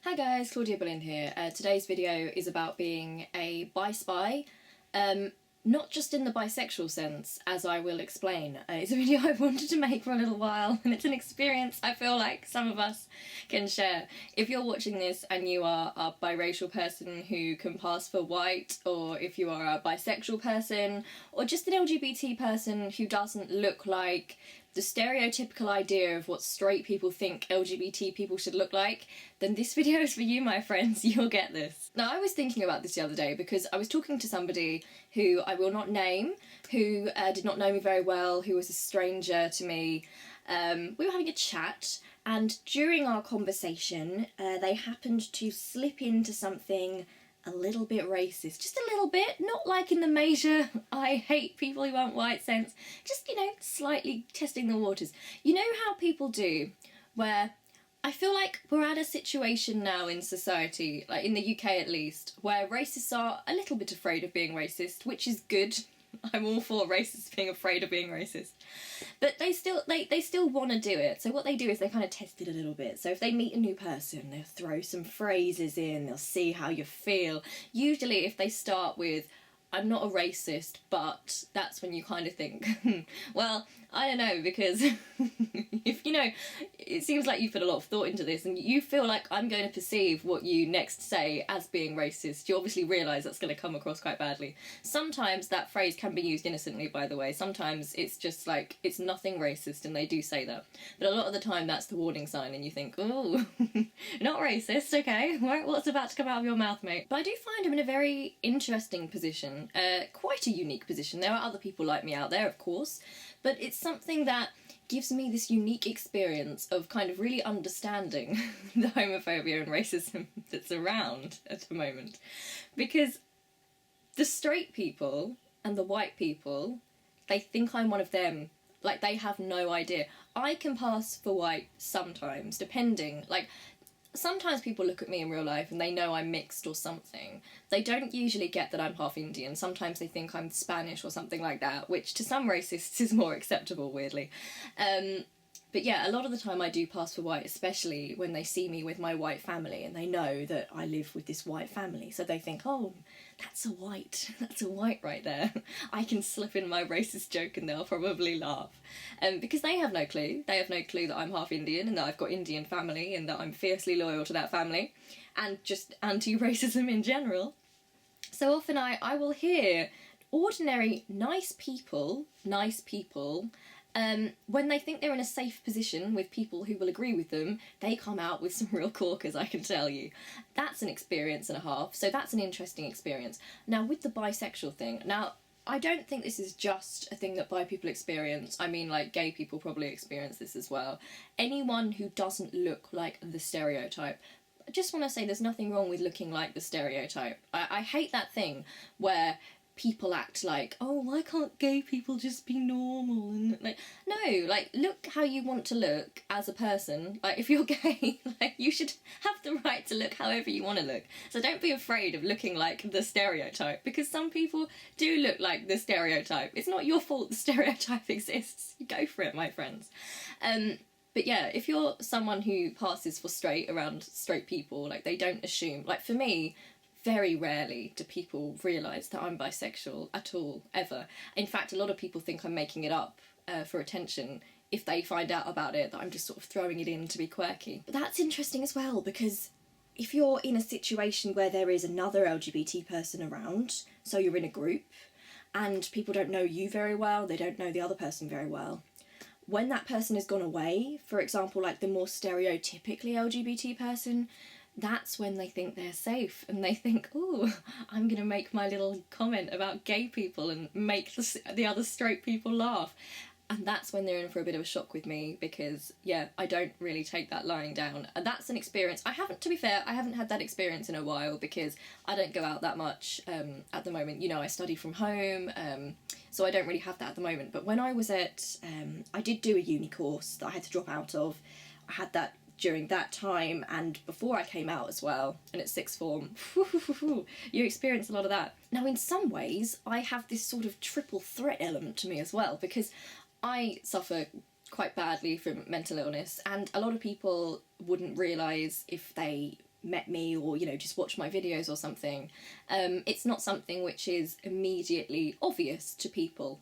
Hi guys, Claudia Boleyn here. Today's video is about being a bi-spy, not just in the bisexual sense, as I will explain. It's a video I've wanted to make for a little while, and it's an experience I feel like some of us can share. If you're watching this and you are a biracial person who can pass for white, or if you are a bisexual person, or just an LGBT person who doesn't look like the stereotypical idea of what straight people think LGBT people should look like, then this video is for you, my friends. You'll get this. Now, I was thinking about this the other day because I was talking to somebody who I will not name, who did not know me very well, who was a stranger to me. We were having a chat, and during our conversation, they happened to slip into something a little bit racist. Just a little bit, not like in the major I hate people who aren't white sense, just, you know, slightly testing the waters. You know how people do, where I feel like we're at a situation now in society, like in the UK at least, where racists are a little bit afraid of being racist, which is good. I'm all for racists being afraid of being racist. But they still want to do it. So what they do is they kind of test it a little bit. So if they meet a new person, they'll throw some phrases in, they'll see how you feel. Usually if they start with, I'm not a racist, but that's when you kind of think, well, I don't know, because if you know, it seems like you put a lot of thought into this and you feel like I'm going to perceive what you next say as being racist. You obviously realise that's going to come across quite badly. Sometimes that phrase can be used innocently, by the way. Sometimes it's just like, it's nothing racist and they do say that. But a lot of the time that's the warning sign and you think, oh, not racist, okay, what's about to come out of your mouth, mate? But I do find I'm in a very interesting position. Quite a unique position. There are other people like me out there, of course, but it's something that gives me this unique experience of kind of really understanding the homophobia and racism that's around at the moment. Because the straight people and the white people, they think I'm one of them. Like, they have no idea. I can pass for white sometimes, depending, like, sometimes people look at me in real life and they know I'm mixed or something. They don't usually get that I'm half Indian. Sometimes they think I'm Spanish or something like that, which to some racists is more acceptable, weirdly. But yeah, a lot of the time I do pass for white, especially when they see me with my white family and they know that I live with this white family. So they think, oh, that's a white right there. I can slip in my racist joke and they'll probably laugh. Because they have no clue. They have no clue that I'm half Indian and that I've got Indian family and that I'm fiercely loyal to that family and just anti-racism in general. So often I will hear ordinary, nice people, when they think they're in a safe position with people who will agree with them, they come out with some real corkers, I can tell you. That's an experience and a half, so that's an interesting experience. Now, with the bisexual thing, now, I don't think this is just a thing that bi people experience. I mean, like, gay people probably experience this as well. Anyone who doesn't look like the stereotype. I just want to say there's nothing wrong with looking like the stereotype. I hate that thing where people act like, oh, why can't gay people just be normal? And like, no, like, look how you want to look as a person. Like, if you're gay, like, you should have the right to look however you want to look. So don't be afraid of looking like the stereotype, because some people do look like the stereotype. It's not your fault the stereotype exists. You go for it, my friends. But yeah, if you're someone who passes for straight around straight people, like, they don't assume, like, for me, very rarely do people realise that I'm bisexual at all, ever. In fact, a lot of people think I'm making it up for attention if they find out about it, that I'm just sort of throwing it in to be quirky. But that's interesting as well, because if you're in a situation where there is another LGBT person around, so you're in a group, and people don't know you very well, they don't know the other person very well, when that person has gone away, for example, like the more stereotypically LGBT person, that's when they think they're safe and they think, oh, I'm going to make my little comment about gay people and make the other straight people laugh. And that's when they're in for a bit of a shock with me because, yeah, I don't really take that lying down. And that's an experience. To be fair, I haven't had that experience in a while because I don't go out that much at the moment. You know, I study from home, so I don't really have that at the moment. But when I was I did do a uni course that I had to drop out of. I had that during that time and before I came out as well, and at sixth form, you experience a lot of that. Now, in some ways, I have this sort of triple threat element to me as well, because I suffer quite badly from mental illness, and a lot of people wouldn't realise if they met me or, you know, just watched my videos or something. It's not something which is immediately obvious to people.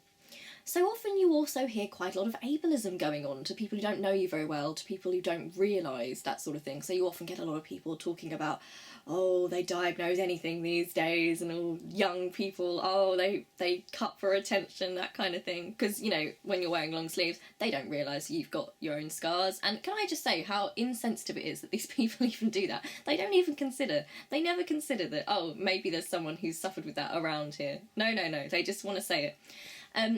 So often you also hear quite a lot of ableism going on to people who don't know you very well, to people who don't realise that sort of thing. So you often get a lot of people talking about, oh, they diagnose anything these days, and all young people, oh, they cut for attention, that kind of thing. Because, you know, when you're wearing long sleeves, they don't realise you've got your own scars. And can I just say how insensitive it is that these people even do that? They don't even consider, they never consider that, oh, maybe there's someone who's suffered with that around here. No, they just want to say it.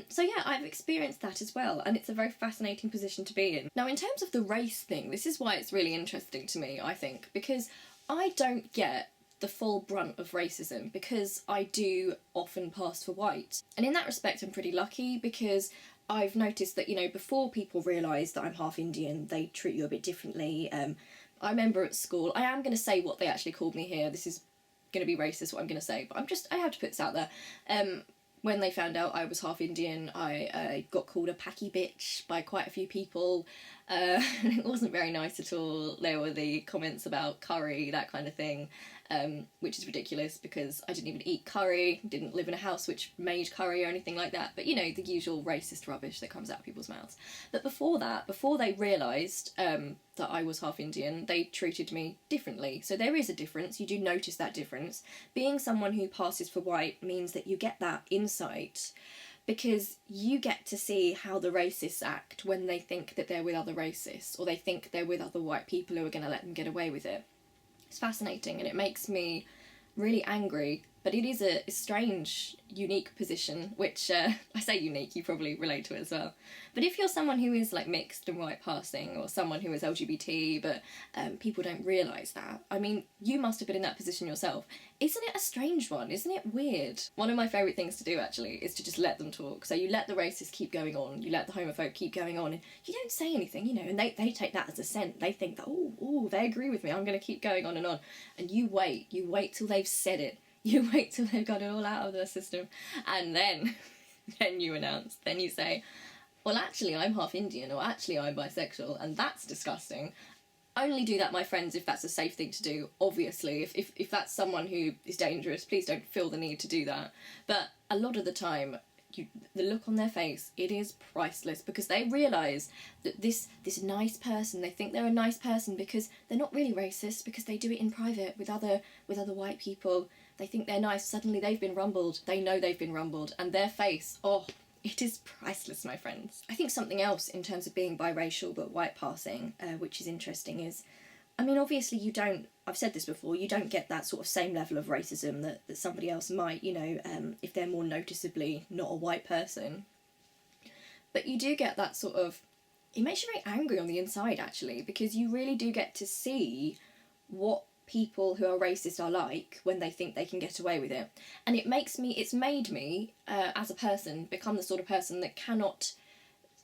So yeah, I've experienced that as well, and it's a very fascinating position to be in. Now, in terms of the race thing, this is why it's really interesting to me, I think, because I don't get the full brunt of racism because I do often pass for white. And in that respect, I'm pretty lucky because I've noticed that, you know, before people realise that I'm half Indian, they treat you a bit differently. I remember at school, I am going to say what they actually called me here. This is going to be racist, what I'm going to say, but I have to put this out there. When they found out I was half Indian, I got called a packy bitch by quite a few people. It wasn't very nice at all. There were the comments about curry, that kind of thing, which is ridiculous because I didn't even eat curry, didn't live in a house which made curry or anything like that. But, you know, the usual racist rubbish that comes out of people's mouths. But before that, before they realised that I was half Indian, they treated me differently. So there is a difference. You do notice that difference. Being someone who passes for white means that you get that insight because you get to see how the racists act when they think that they're with other racists or they think they're with other white people who are going to let them get away with it. It's fascinating and it makes me really angry, but it is a strange, unique position, which, I say unique, you probably relate to it as well. But if you're someone who is like mixed and white passing, or someone who is LGBT, but people don't realise that, I mean, you must have been in that position yourself. Isn't it a strange one? Isn't it weird? One of my favourite things to do, actually, is to just let them talk. So you let the racists keep going on, you let the homophobe keep going on, and you don't say anything, you know, and they take that as assent. They think that, oh, they agree with me, I'm going to keep going on. And you wait till they've said it. You wait till they've got it all out of their system, and then you announce, then you say, well, actually, I'm half Indian, or actually, I'm bisexual, and that's disgusting. Only do that, my friends, if that's a safe thing to do, obviously. If that's someone who is dangerous, please don't feel the need to do that. But a lot of the time, the look on their face, it is priceless, because they realise that this nice person, they think they're a nice person because they're not really racist, because they do it in private with other white people. They think they're nice, suddenly they've been rumbled, they know they've been rumbled, and their face, oh, it is priceless, my friends. I think something else in terms of being biracial but white passing, which is interesting, is, I mean, obviously you don't, I've said this before, you don't get that sort of same level of racism that somebody else might, you know, if they're more noticeably not a white person. But you do get that sort of, it makes you very angry on the inside, actually, because you really do get to see what people who are racist are like when they think they can get away with it. And it's made me, as a person, become the sort of person that cannot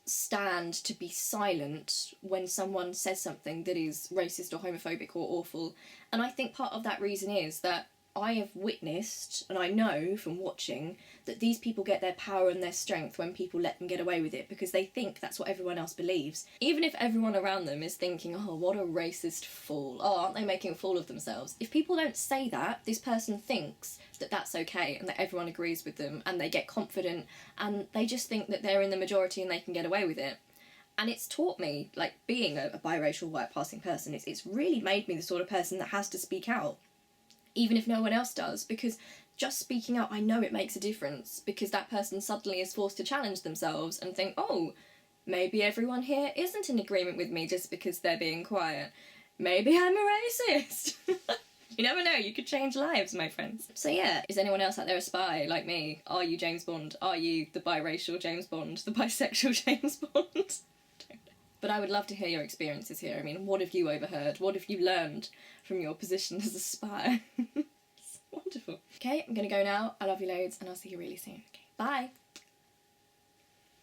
stand to be silent when someone says something that is racist or homophobic or awful. And I think part of that reason is that I have witnessed, and I know from watching, that these people get their power and their strength when people let them get away with it, because they think that's what everyone else believes. Even if everyone around them is thinking, oh, what a racist fool, oh, aren't they making a fool of themselves? If people don't say that, this person thinks that that's okay and that everyone agrees with them, and they get confident and they just think that they're in the majority and they can get away with it. And it's taught me, like, being a biracial white passing person, it's really made me the sort of person that has to speak out, even if no one else does, because just speaking out, I know it makes a difference, because that person suddenly is forced to challenge themselves and think, oh, maybe everyone here isn't in agreement with me just because they're being quiet. Maybe I'm a racist. You never know, you could change lives, my friends. So yeah, is anyone else out there a spy like me? Are you James Bond? Are you the biracial James Bond? The bisexual James Bond? But I would love to hear your experiences here. I mean, what have you overheard? What have you learned from your position as a spy? It's wonderful. Okay, I'm gonna go now. I love you loads, and I'll see you really soon. Okay, bye!